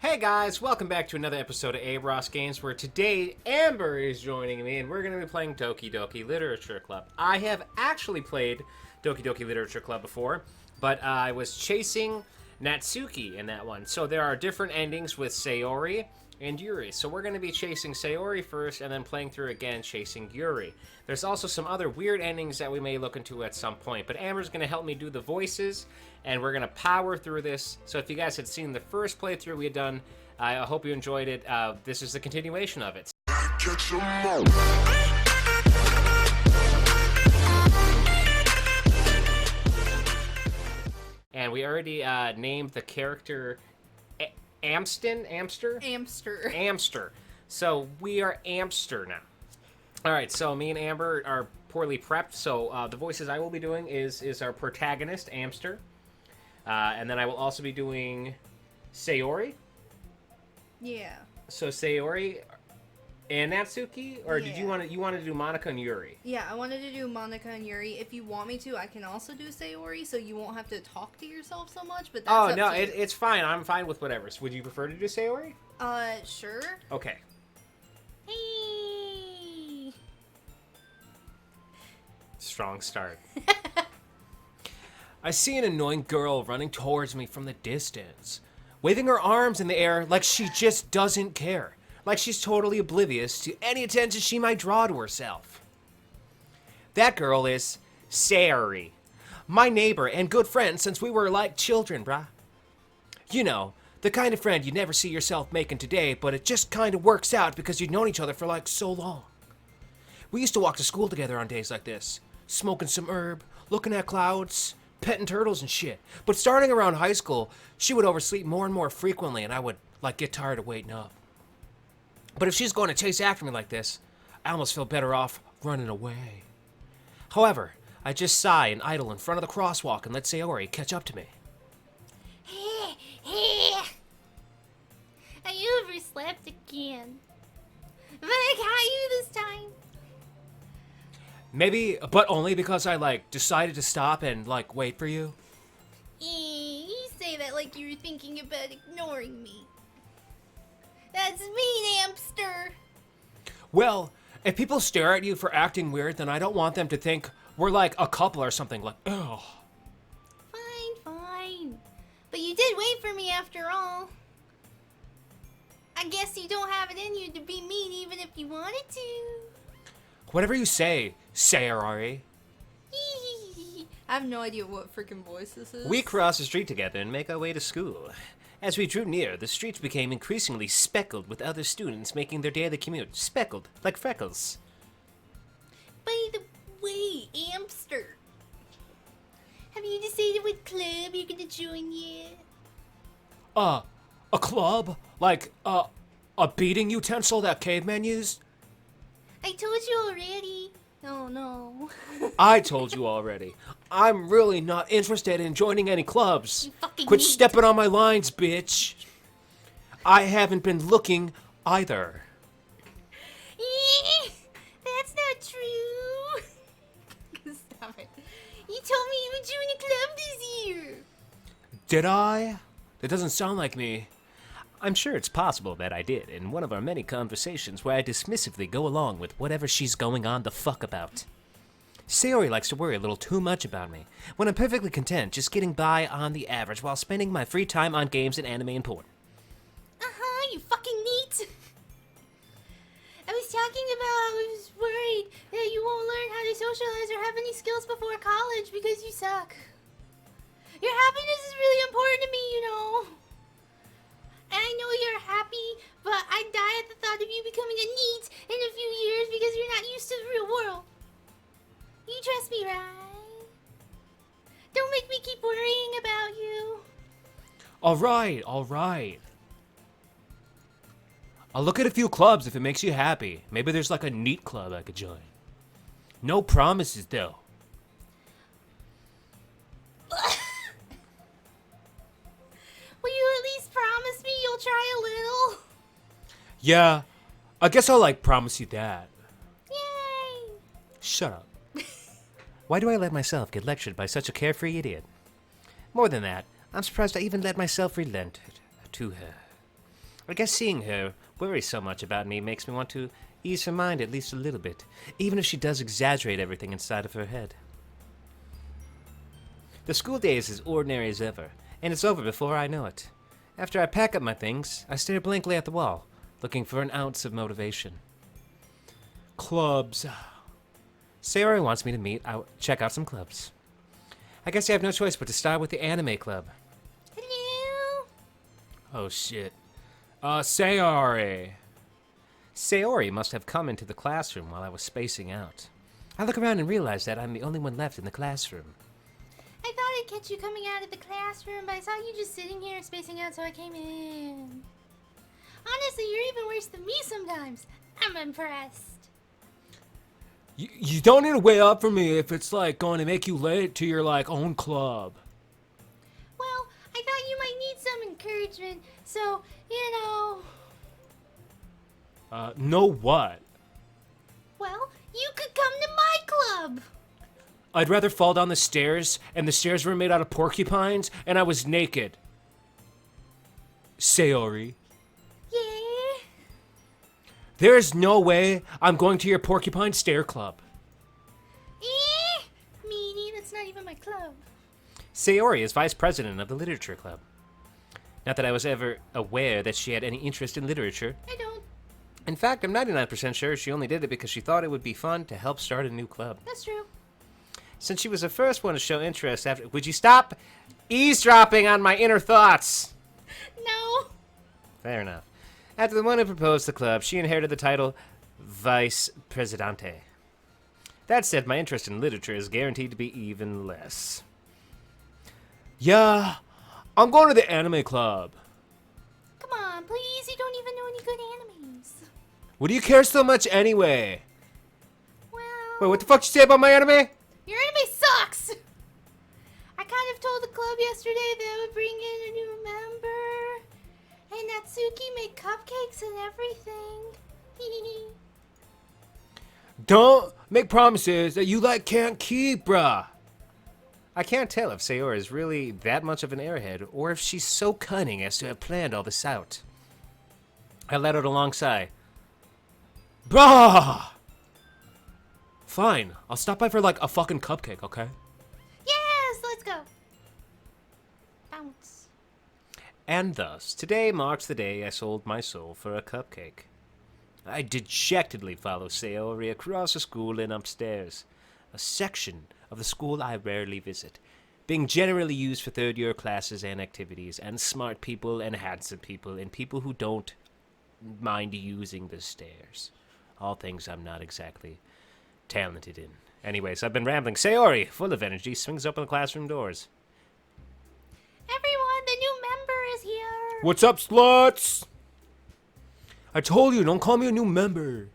Hey guys, welcome back to another episode of ArossGames, where today Amber is joining me and we're going to be playing Doki Doki Literature Club. I have actually played Doki Doki Literature Club before, but I was chasing Natsuki in that one. So there are different endings with Sayori and Yuri. So we're going to be chasing Sayori first and then playing through again chasing Yuri. There's also some other weird endings that we may look into at some point, but Amber's going to help me do the voices and we're going to power through this. So if you guys had seen the first playthrough we had done, I hope you enjoyed it. This is the continuation of it. And we already named the character Amster? Amster. So we are Amster now. All right, so me and Amber are poorly prepped. So the voices I will be doing is our protagonist, Amster. And then I will also be doing Sayori. Yeah. So Sayori and Natsuki, or Yeah. did you want to do Monica and Yuri? Yeah, I wanted to do Monica and Yuri. If you want me to, I can also do Sayori, so you won't have to talk to yourself so much. But that's Oh up no, to you. it's fine. I'm fine with whatever. So would you prefer to do Sayori? Sure. Okay. Hey. Strong start. I see an annoying girl running towards me from the distance, waving her arms in the air like she just doesn't care, like she's totally oblivious to any attention she might draw to herself. That girl is Sayori, my neighbor and good friend since we were like children, brah. You know, the kind of friend you never see yourself making today, but it just kind of works out because you've known each other for like so long. We used to walk to school together on days like this, smoking some herb, looking at clouds, petting turtles and shit. But starting around high school, she would oversleep more and more frequently and I would, get tired of waiting up. But if she's going to chase after me like this, I almost feel better off running away. However, I just sigh and idle in front of the crosswalk and let Sayori catch up to me. I overslept again. But I got you this time. Maybe, but only because I, decided to stop and, wait for you. You say that like you were thinking about ignoring me. That's mean, Amster. Well, if people stare at you for acting weird, then I don't want them to think we're like a couple or something, ugh. Fine. But you did wait for me after all. I guess you don't have it in you to be mean even if you wanted to. Whatever you say, Sayori. I have no idea what freaking voice this is. We cross the street together and make our way to school. As we drew near, the streets became increasingly speckled with other students making their daily commute. Speckled, like freckles. By the way, Amster, have you decided what club you're gonna join yet? A club? Like, a beating utensil that cavemen used? I told you already. Oh no. I told you already. I'm really not interested in joining any clubs. You fucking Quit need stepping on my lines, bitch. I haven't been looking either. That's not true. Stop it. You told me you would join a club this year. Did I? That doesn't sound like me. I'm sure it's possible that I did in one of our many conversations where I dismissively go along with whatever she's going on the fuck about. Sayori likes to worry a little too much about me, when I'm perfectly content just getting by on the average while spending my free time on games and anime and porn. You fucking neat. I was talking about I was worried that you won't learn how to socialize or have any skills before college because you suck. Your happiness is really important to me, you know. And I know you're happy, but I'd die at the thought of you becoming a NEET in a few years because you're not used to the real world. You trust me, right? Don't make me keep worrying about you. Alright. I'll look at a few clubs if it makes you happy. Maybe there's a neat club I could join. No promises, though. Will you at least promise me you'll try a little? Yeah, I guess I'll, promise you that. Yay! Shut up. Why do I let myself get lectured by such a carefree idiot? More than that, I'm surprised I even let myself relent to her. I guess seeing her worry so much about me makes me want to ease her mind at least a little bit, even if she does exaggerate everything inside of her head. The school day is as ordinary as ever, and it's over before I know it. After I pack up my things, I stare blankly at the wall, looking for an ounce of motivation. Clubs. Sayori wants me to check out some clubs. I guess I have no choice but to start with the anime club. Hello. Oh shit. Sayori. Sayori must have come into the classroom while I was spacing out. I look around and realize that I'm the only one left in the classroom. I thought I'd catch you coming out of the classroom, but I saw you just sitting here spacing out, so I came in. Honestly, you're even worse than me sometimes. I'm impressed. You don't need to wait up for me if it's like going to make you late to your like own club. Well, I thought you might need some encouragement, so, you know. Know what? Well, you could come to my club. I'd rather fall down the stairs, and the stairs were made out of porcupines, and I was naked. Sayori. Yeah? There's no way I'm going to your porcupine stair club. Meanie, that's not even my club. Sayori is vice president of the literature club. Not that I was ever aware that she had any interest in literature. I don't. In fact, I'm 99% sure she only did it because she thought it would be fun to help start a new club. That's true. Since she was the first one to show interest after... Would you stop eavesdropping on my inner thoughts? No. Fair enough. After the one who proposed the club, she inherited the title Vice Presidente. That said, my interest in literature is guaranteed to be even less. Yeah, I'm going to the anime club. Come on, please. You don't even know any good animes. What do you care so much anyway? Well... Wait, what the fuck you say about my anime? Your anime sucks! I kind of told the club yesterday that I would bring in a new member. And Natsuki made cupcakes and everything. Don't make promises that you can't keep, bruh. I can't tell if Sayori is really that much of an airhead, or if she's so cunning as to have planned all this out. I let out a long sigh. Bruh! Fine, I'll stop by for a fucking cupcake, okay? Yes, let's go. Bounce. And thus, today marks the day I sold my soul for a cupcake. I dejectedly follow Sayori across the school and upstairs, a section of the school I rarely visit, being generally used for third-year classes and activities, and smart people and handsome people, and people who don't mind using the stairs. All things I'm not exactly talented in. Anyways, I've been rambling. Sayori, full of energy, swings open the classroom doors. Everyone, the new member is here. What's up, sluts? I told you, don't call me a new member.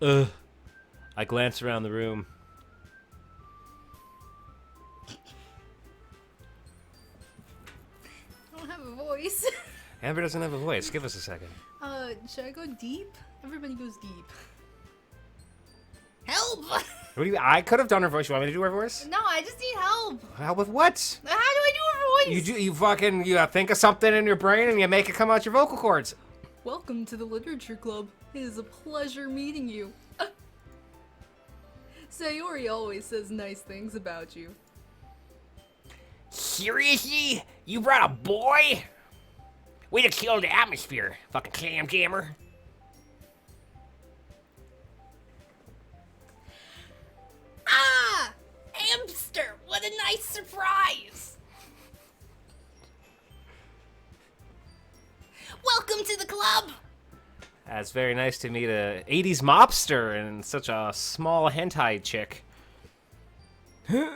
I glance around the room. I don't have a voice. Amber doesn't have a voice. Give us a second. Should I go deep? Everybody goes deep. Help! What do you? I could have done her voice. You want me to do her voice? No, I just need help. Help with what? How do I do her voice? You think of something in your brain and you make it come out your vocal cords. Welcome to the Literature Club. It is a pleasure meeting you. Sayori always says nice things about you. Seriously? You brought a boy? Way to kill the atmosphere, fucking clam jammer. Ah! Hamster! What a nice surprise! Welcome to the club! It's very nice to meet a 80s mobster and such a small hentai chick. You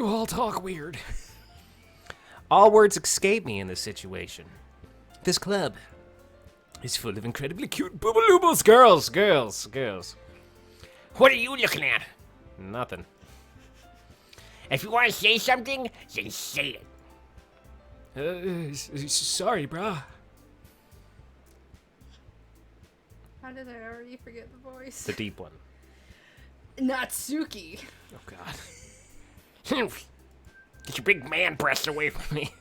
all talk weird. All words escape me in this situation. This club is full of incredibly cute boobaloobles. Girls. What are you looking at? Nothing. If you want to say something, then say it. Sorry, brah. How did I already forget the voice? The deep one. Natsuki. Oh, God. Get your big man breasts away from me.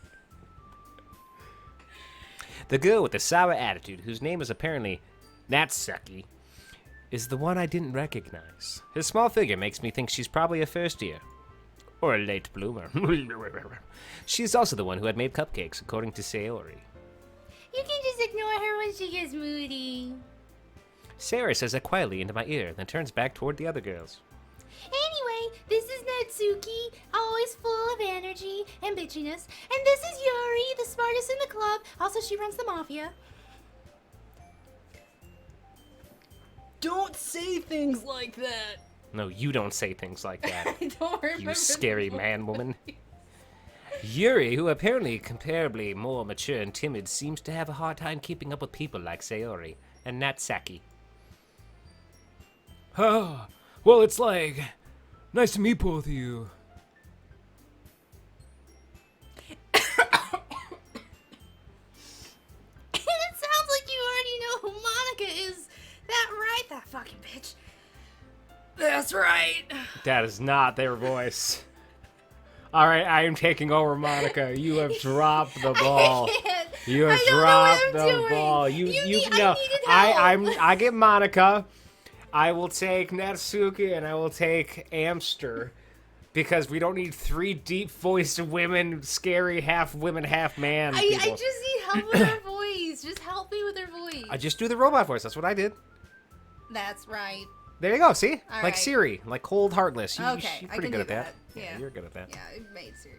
The girl with the sour attitude, whose name is apparently Natsuki, is the one I didn't recognize. Her small figure makes me think she's probably a first year. Or a late bloomer. She's also the one who had made cupcakes, according to Sayori. You can just ignore her when she gets moody. Sayori says that quietly into my ear, then turns back toward the other girls. Anyway, this is Natsuki, always full of energy and bitchiness. And this is Yuri, the smartest in the club. Also, she runs the mafia. Don't say things like that. No, you don't say things like that. I don't remember. You scary the man voice. woman. Yuri, who apparently comparably more mature and timid, seems to have a hard time keeping up with people like Sayori and Natsaki. Oh, well, it's like, nice to meet both of you. It sounds like you already know who Monica is. That right, that fucking bitch. That's right. That is not their voice. All right, I am taking over, Monica. You have dropped the ball. I can't. You have I don't know dropped what I'm the doing. ball. I needed help. I get Monica. I will take Natsuki and I will take Amster because we don't need 3 deep-voiced women, scary half women, half man. I people. just need help with her voice. Just help me with her voice. I just do the robot voice. That's what I did. That's right. There you go. See, All like right. Siri, like cold, heartless. You're Okay, I pretty can good do at that. Yeah. You're good at that. Yeah, it made Siri.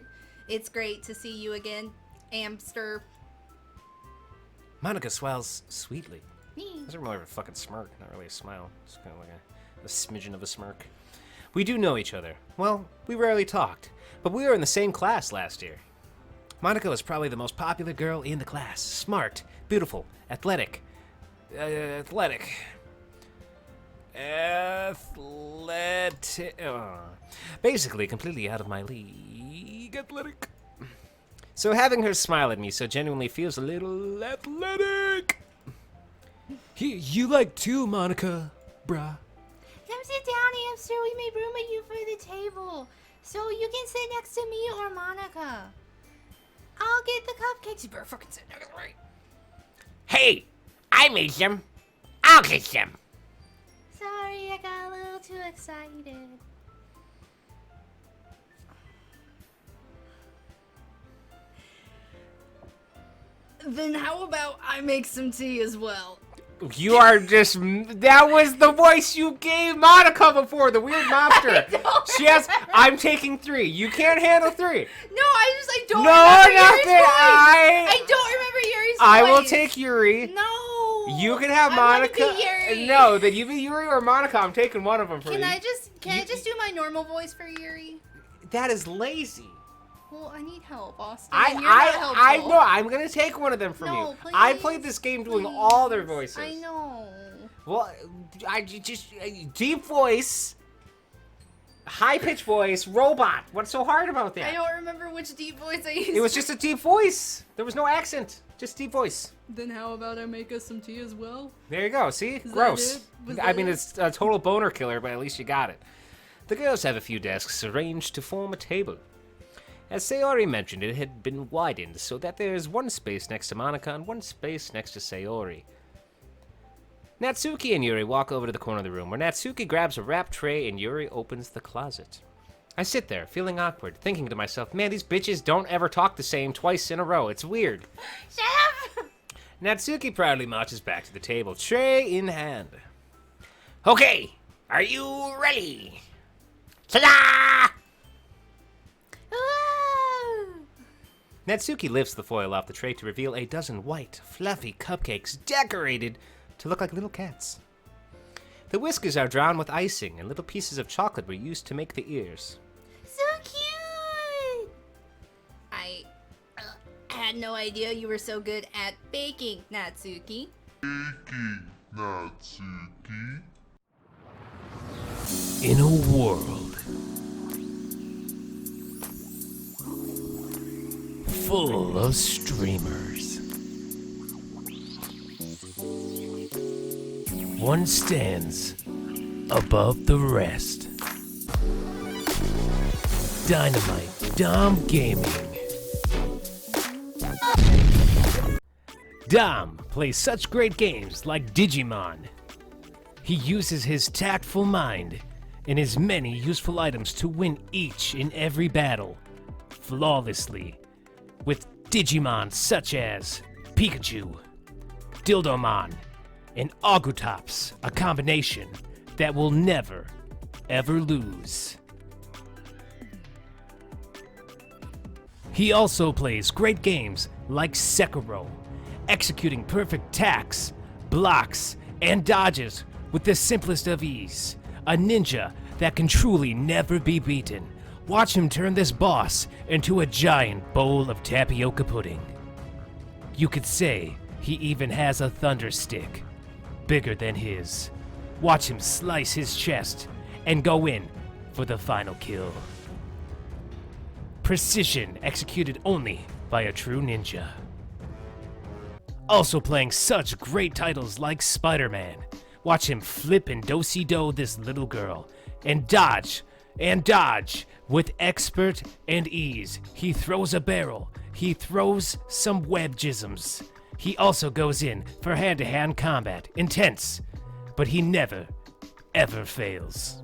It's great to see you again, Amster. Monica smiles sweetly. Me. Doesn't really have a fucking smirk. Not really a smile. It's kind of like a smidgen of a smirk. We do know each other. Well, we rarely talked, but we were in the same class last year. Monica was probably the most popular girl in the class. Smart, beautiful, athletic. Basically, completely out of my league. Athletic. So having her smile at me so genuinely feels a little athletic. You like too, Monica, bruh. Come sit down, Amster. We made room at you for the table. So you can sit next to me or Monica. I'll get the cupcakes. You better fucking sit next to me. Hey, I made some. I'll get some. Sorry, I got a little too excited. Then how about I make some tea as well? You are just. That was the voice you gave Monica before, the weird mobster. She has. I'm taking 3. You can't handle 3. No, I don't No, remember Yuri's nothing. voice. I I don't remember Yuri's voice. I will take Yuri. No. You can have I wanna Monica. be Yuri. No, that you be Yuri or Monica. I'm taking one of them for Can you. I just do my normal voice for Yuri? That is lazy. Well, I need help, Austin. and you're not I helpful. know. I'm gonna take one of them from No, you. please, I played this game doing please. all their voices. I know. Well, I just deep voice, high pitched voice, robot. What's so hard about that? I don't remember which deep voice I used. It was just a deep voice. There was no accent. Just deep voice. Then how about I make us some tea as well? There you go. See? that Gross. it? Was I that mean, it? it's a total boner killer, but at least you got it. The girls have a few desks arranged to form a table. As Sayori mentioned, it had been widened so that there is one space next to Monica and one space next to Sayori. Natsuki and Yuri walk over to the corner of the room, where Natsuki grabs a wrap tray and Yuri opens the closet. I sit there, feeling awkward, thinking to myself, man, these bitches don't ever talk the same twice in a row. It's weird. Shut up! Natsuki proudly marches back to the table, tray in hand. Okay, are you ready? Ta-da! Whoa! Natsuki lifts the foil off the tray to reveal a dozen white, fluffy cupcakes decorated to look like little cats. The whiskers are drawn with icing, and little pieces of chocolate were used to make the ears. So cute! I had no idea you were so good at baking, Natsuki. In a world full of streamers, one stands above the rest. Dynamite Dom Gaming. Dom plays such great games like Digimon. He uses his tactful mind and his many useful items to win each and every battle flawlessly with Digimon such as Pikachu, Dildomon, and Ogutops, a combination that will never, ever lose. He also plays great games like Sekiro, executing perfect attacks, blocks, and dodges with the simplest of ease. A ninja that can truly never be beaten. Watch him turn this boss into a giant bowl of tapioca pudding. You could say he even has a thunder stick, bigger than his. Watch him slice his chest and go in for the final kill. Precision executed only by a true ninja. Also playing such great titles like Spider-Man. Watch him flip and do-si-do this little girl and dodge with expert and ease. He throws a barrel. He throws some web jisms. He also goes in for hand-to-hand combat. Intense, but he never, ever fails.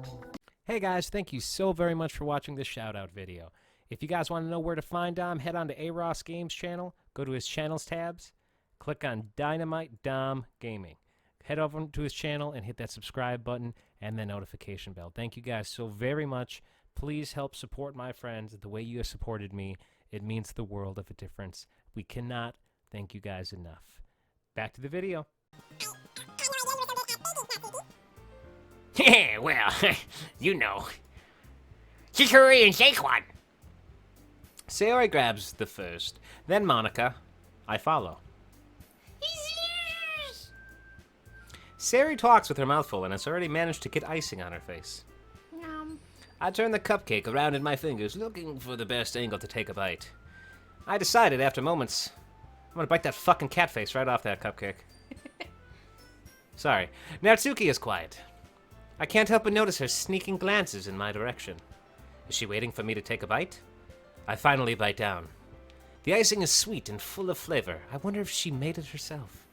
Hey guys, thank you so very much for watching this shout-out video. If you guys want to know where to find Dom, head on to ArossGames channel, go to his channels tabs, click on Dynamite Dom Gaming. Head over to his channel and hit that subscribe button and the notification bell. Thank you guys so very much. Please help support my friends the way you have supported me. It means the world of a difference. We cannot thank you guys enough. Back to the video. Well, you know. Hikari and Saquon. Sayori grabs the first, then Monica. I follow. Sayori talks with her mouth full and has already managed to get icing on her face. I turn the cupcake around in my fingers, looking for the best angle to take a bite. I decided after moments, I'm gonna bite that fucking cat face right off that cupcake. Sorry. Natsuki is quiet. I can't help but notice her sneaking glances in my direction. Is she waiting for me to take a bite? I finally bite down. The icing is sweet and full of flavor. I wonder if she made it herself.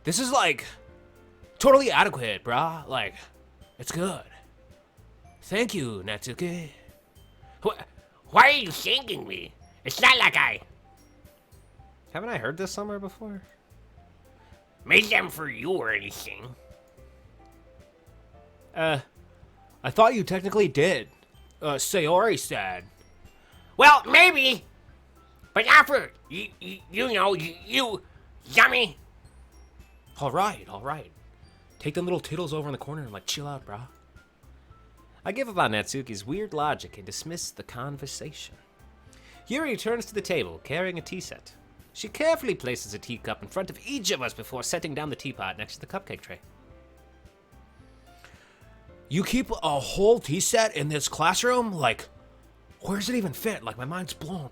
This is like totally adequate, brah. Like, it's good. Thank you, Natsuki. Why are you thanking me? It's not like I Haven't I heard this somewhere before? made them for you or anything. I thought you technically did. Sayori said. Well, maybe. But not for, you know, you yummy. All right. Take them little tittles over in the corner and, like, chill out, brah. I give up on Natsuki's weird logic and dismiss the conversation. Yuri turns to the table, carrying a tea set. She carefully places a teacup in front of each of us before setting down the teapot next to the cupcake tray. You keep a whole tea set in this classroom? Like, where does it even fit? Like, my mind's blown.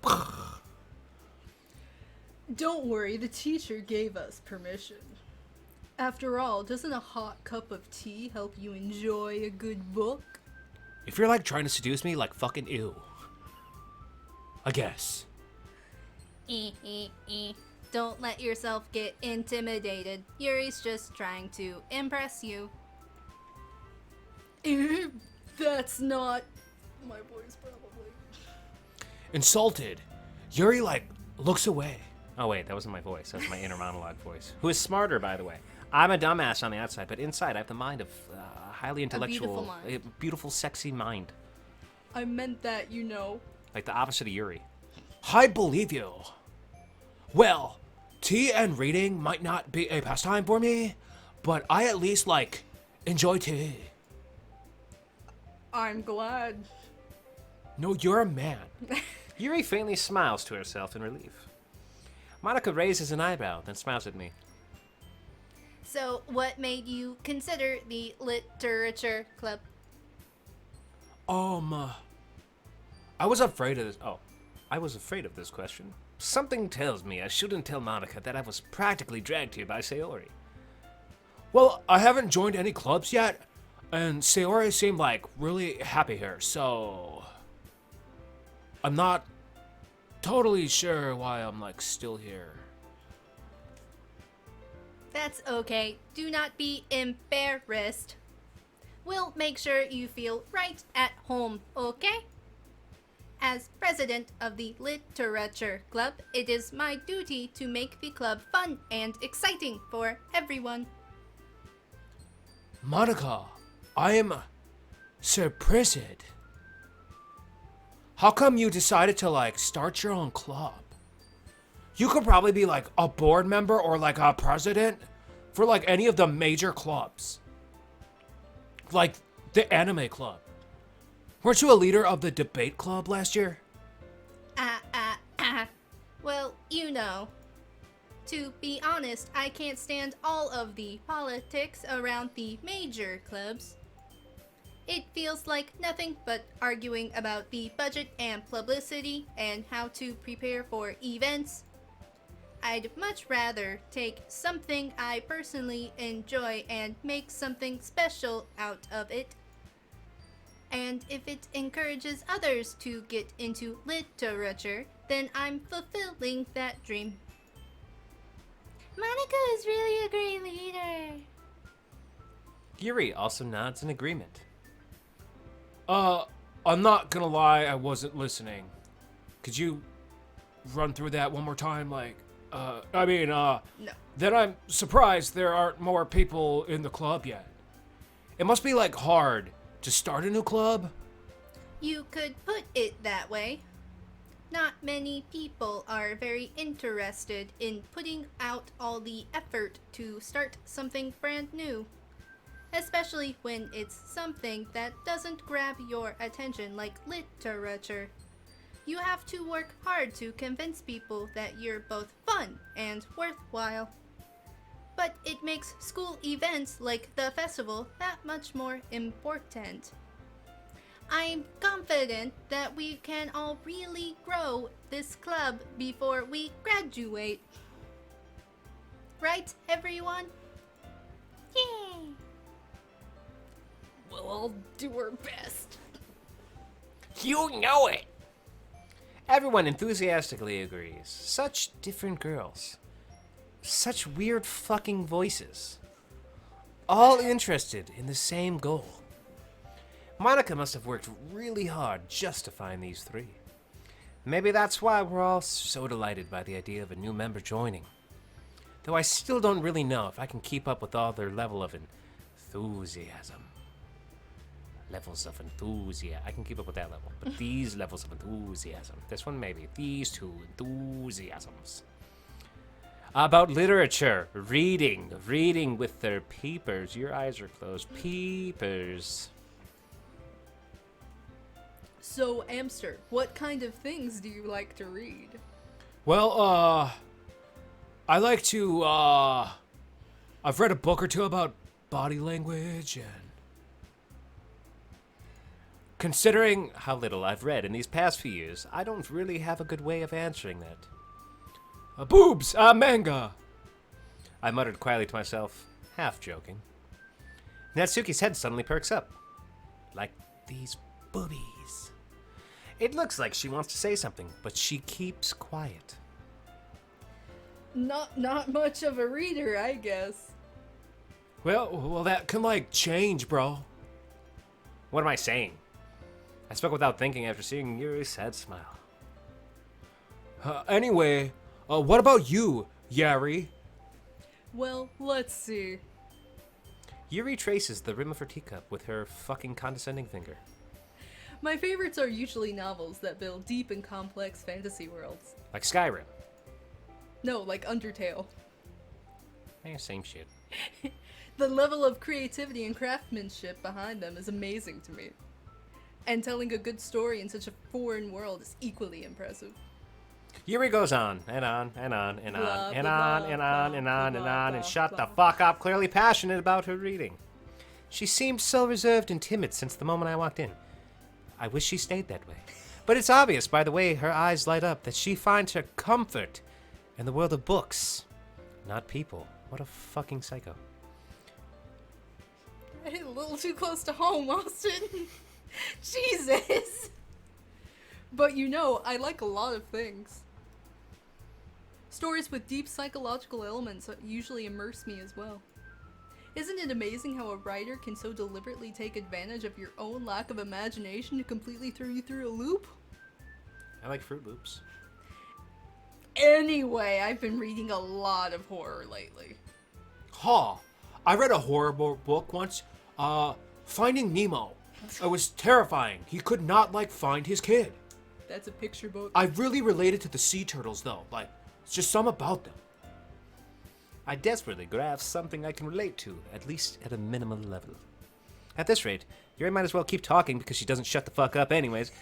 Don't worry, the teacher gave us permission. After all, doesn't a hot cup of tea help you enjoy a good book? If you're, like, trying to seduce me, like, fucking ew. I guess. Don't let yourself get intimidated. Yuri's just trying to impress you. That's not my voice, probably. Insulted. Yuri, like, looks away. Oh, wait, that wasn't my voice. That's my inner monologue voice. Who is smarter, by the way. I'm a dumbass on the outside, but inside I have the mind of a highly intellectual, beautiful, sexy mind. I meant that, you know. Like the opposite of Yuri. I believe you. Well, tea and reading might not be a pastime for me, but I at least, like, enjoy tea. I'm glad. No, you're a man. Yuri faintly smiles to herself in relief. Monica raises an eyebrow, then smiles at me. So, what made you consider the literature club? I was afraid of this. Oh, I was afraid of this question. Something tells me I shouldn't tell Monica that I was practically dragged here by Sayori. Well, I haven't joined any clubs yet, and Sayori seemed like really happy here, so I'm not totally sure why I'm like still here. That's okay. Do not be embarrassed. We'll make sure you feel right at home, okay? As president of the Literature Club, it is my duty to make the club fun and exciting for everyone. Monica, I am surprised. How come you decided to like start your own club? You could probably be like a board member or like a president for like any of the major clubs. Like the anime club. Weren't you a leader of the debate club last year? Well, you know. To be honest, I can't stand all of the politics around the major clubs. It feels like nothing but arguing about the budget and publicity and how to prepare for events. I'd much rather take something I personally enjoy and make something special out of it. And if it encourages others to get into literature, then I'm fulfilling that dream. Monica is really a great leader. Yuri also nods in agreement. I'm not gonna lie, I wasn't listening. Could you run through that one more time? No. Then I'm surprised there aren't more people in the club yet. It must be like hard to start a new club. You could put it that way. Not many people are very interested in putting out all the effort to start something brand new. Especially when it's something that doesn't grab your attention like literature. You have to work hard to convince people that you're both fun and worthwhile. But it makes school events like the festival that much more important. I'm confident that we can all really grow this club before we graduate. Right, everyone? Yay! We'll all do our best. You know it. Everyone enthusiastically agrees. Such different girls. Such weird fucking voices. All interested in the same goal. Monica must have worked really hard just to find these three. Maybe that's why we're all so delighted by the idea of a new member joining. Though I still don't really know if I can keep up with all their level of enthusiasm. Levels of enthusiasm. I can keep up with that level. But these levels of enthusiasm. This one maybe. These two enthusiasms. About literature. Reading. Reading with their peepers. Your eyes are closed. Peepers. So, Amster, what kind of things do you like to read? Well, I like to, I've read a book or two about body language and... Considering how little I've read in these past few years, I don't really have a good way of answering that. Boobs! Manga! I muttered quietly to myself, half joking. Natsuki's head suddenly perks up. Like these boobies. It looks like she wants to say something, but she keeps quiet. Not much of a reader, I guess. Well, that can, like, change, bro. What am I saying? I spoke without thinking after seeing Yuri's sad smile. Anyway, what about you, Yuri? Well, let's see. Yuri traces the rim of her teacup with her fucking condescending finger. My favorites are usually novels that build deep and complex fantasy worlds. Like Skyrim. No, like Undertale. Same shit. The level of creativity and craftsmanship behind them is amazing to me. And telling a good story in such a foreign world is equally impressive. Yuri goes on, and on, and on, and on, Blah, and blah, on, and on, and on, and blah, on, and blah, shut the blah. fuck up, clearly passionate about her reading. She seemed so reserved and timid since the moment I walked in. I wish she stayed that way. But it's obvious by the way her eyes light up that she finds her comfort in the world of books, not people. What a fucking psycho. I hit a little too close to home, Austin. Jesus. But you know, I like a lot of things. Stories with deep psychological elements usually immerse me as well. Isn't it amazing how a writer can so deliberately take advantage of your own lack of imagination to completely throw you through a loop? I like Fruit Loops. Anyway, I've been reading a lot of horror lately. I read a horror book once, Finding Nemo. It was terrifying. He could not, find his kid. That's a picture book. I really related to the sea turtles, though. It's just some about them. I desperately grasp something I can relate to, at least at a minimal level. At this rate, Yuri might as well keep talking because she doesn't shut the fuck up anyways.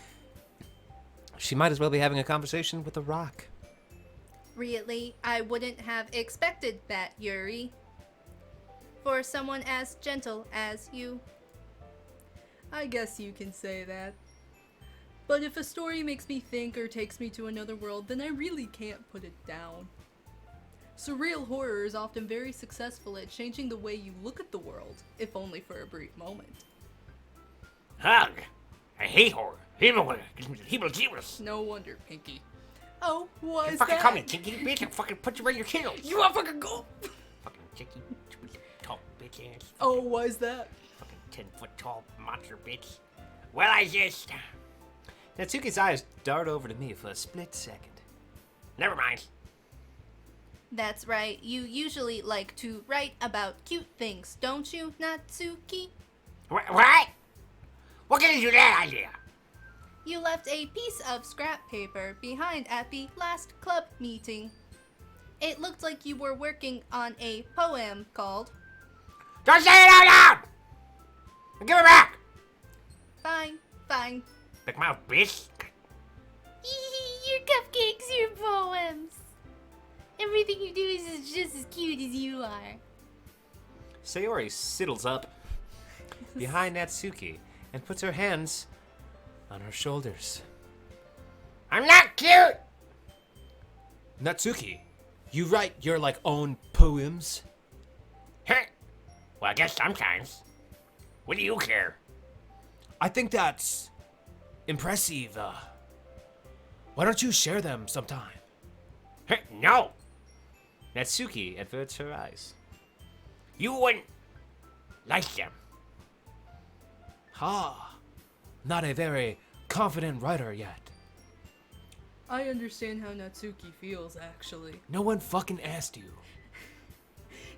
She might as well be having a conversation with a rock. Really, I wouldn't have expected that, Yuri. For someone as gentle as you. I guess you can say that. But if a story makes me think or takes me to another world, then I really can't put it down. Surreal horror is often very successful at changing the way you look at the world, if only for a brief moment. Hug. I hate horror. Heebie-jeebers. No wonder, Pinky. Oh, why You is fucking that? call me Tinky, bitch, and fucking put you right in your kennels. You want fucking go? Fucking Tinky, tall bitch ass. Oh, why is that? Fucking 10-foot tall monster bitch. Well, I just... Natsuki's eyes dart over to me for a split second. Never mind. That's right, you usually like to write about cute things, don't you, Natsuki? What? What gave you that idea? You left a piece of scrap paper behind at the last club meeting. It looked like you were working on a poem called Don't say it out loud! Give it back! Fine, fine. Big mouth, bitch. Your cupcakes, your poems. Everything you do is just as cute as you are. Sayori sidles up behind Natsuki and puts her hands on her shoulders. I'm not cute! Natsuki, you write your, own poems? Huh? Well, I guess sometimes. What do you care? I think that's impressive. Why don't you share them sometime? Huh? No! Natsuki averts her eyes. You wouldn't like them. Not a very confident writer yet. I understand how Natsuki feels, actually. No one fucking asked you.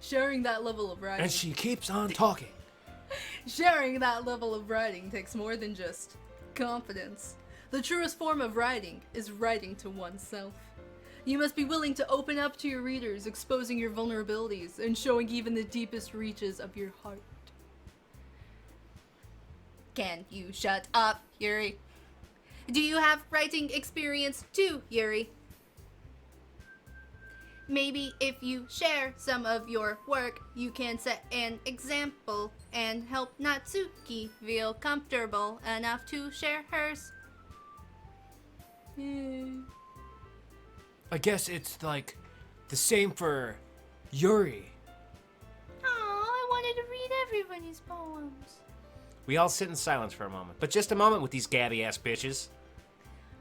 Sharing that level of writing. And she keeps on talking. Sharing that level of writing takes more than just confidence. The truest form of writing is writing to oneself. You must be willing to open up to your readers, exposing your vulnerabilities and showing even the deepest reaches of your heart. Can you shut up, Yuri? Do you have writing experience too, Yuri? Maybe if you share some of your work, you can set an example and help Natsuki feel comfortable enough to share hers. I guess it's the same for Yuri. Oh, I wanted to read everybody's poems. We all sit in silence for a moment, but just a moment with these gabby ass bitches.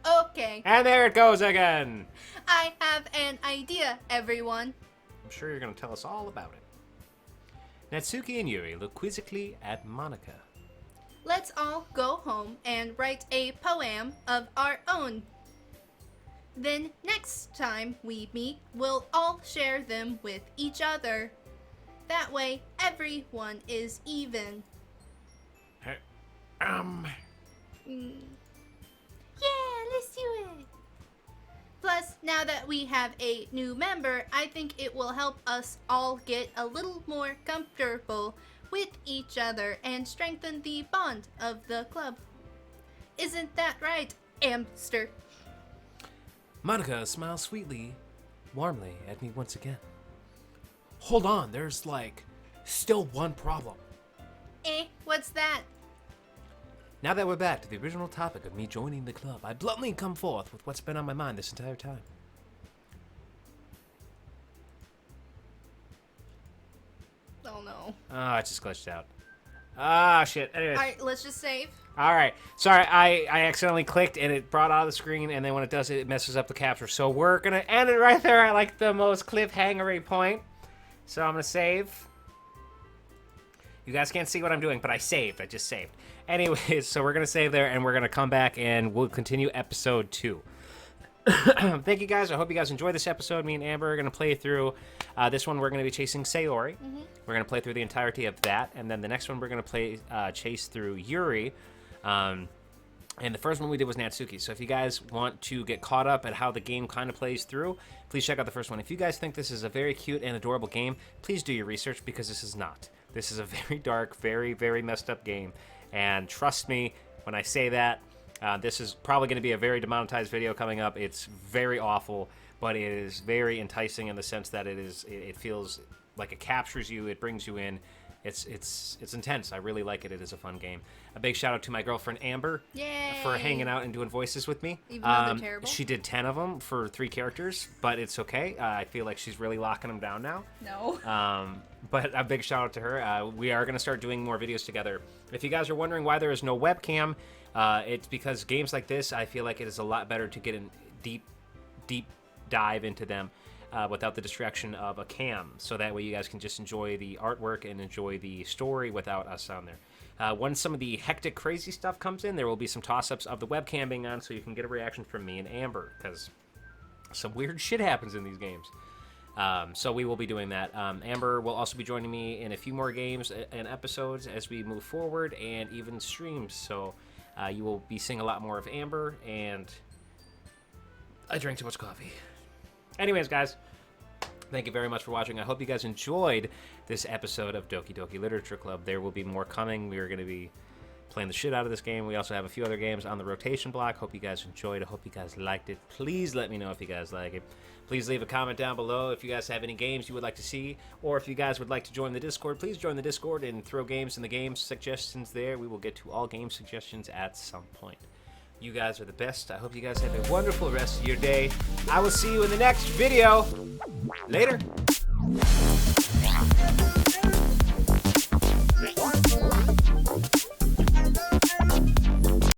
Okay, And there it goes again. I have an idea, everyone. I'm sure you're gonna tell us all about it. Natsuki and Yuri look quizzically at Monica. Let's all go home and write a poem of our own. Then next time we meet, we'll all share them with each other. That way, everyone is even. Yeah, let's do it. Plus, now that we have a new member, I think it will help us all get a little more comfortable with each other and strengthen the bond of the club. Isn't that right, Amster? Monica smiles sweetly, warmly at me once again. Hold on, there's still one problem. What's that? Now that we're back to the original topic of me joining the club, I bluntly come forth with what's been on my mind this entire time. Oh no. Ah, it just glitched out. Ah, shit. Anyways. Alright, let's just save. All right. Sorry, I accidentally clicked and it brought out of the screen, and then when it does it, it messes up the capture. So we're going to end it right there at like the most cliffhangery point. So I'm going to save. You guys can't see what I'm doing, but I saved. I just saved. Anyways, so we're going to save there, and we're going to come back, and we'll continue episode 2. Thank you guys. I hope you guys enjoyed this episode. Me and Amber are going to play through this one. We're going to be chasing Sayori. We're going to play through the entirety of that, and then the next one we're going to play chase through Yuri. And the first one we did was Natsuki. So if you guys want to get caught up at how the game kind of plays through, please check out the first one. If you guys think this is a very cute and adorable game, please do your research, because this is not. This is a very dark, very, very messed up game. And trust me when I say that, this is probably going to be a very demonetized video coming up. It's very awful, but it is very enticing in the sense that it feels like it captures you, it brings you in. It's intense. I really like it. It is a fun game. A big shout out to my girlfriend Amber for hanging out and doing voices with me. Even though they're terrible? She did 10 of them for 3 characters, but it's okay. I feel like she's really locking them down now. No. But a big shout out to her. We are going to start doing more videos together. If you guys are wondering why there is no webcam, it's because games like this, I feel like it is a lot better to get in deep dive into them without the distraction of a cam. So that way you guys can just enjoy the artwork and enjoy the story without us on there. Once some of the hectic, crazy stuff comes in, there will be some toss-ups of the webcam being on so you can get a reaction from me and Amber, because some weird shit happens in these games. So we will be doing that. Amber will also be joining me in a few more games and episodes as we move forward, and even streams. So you will be seeing a lot more of Amber, and I drank too much coffee. Anyways, guys, thank you very much for watching. I hope you guys enjoyed this episode of Doki Doki Literature Club. There will be more coming. We are going to be playing the shit out of this game. We also have a few other games on the rotation block. Hope you guys enjoyed. I hope you guys liked it. Please let me know if you guys like it. Please leave a comment down below if you guys have any games you would like to see, or if you guys would like to join the Discord. Please join the Discord and throw games in the game suggestions there. We will get to all game suggestions at some point. You guys are the best. I hope you guys have a wonderful rest of your day. I will see you in the next video. Later.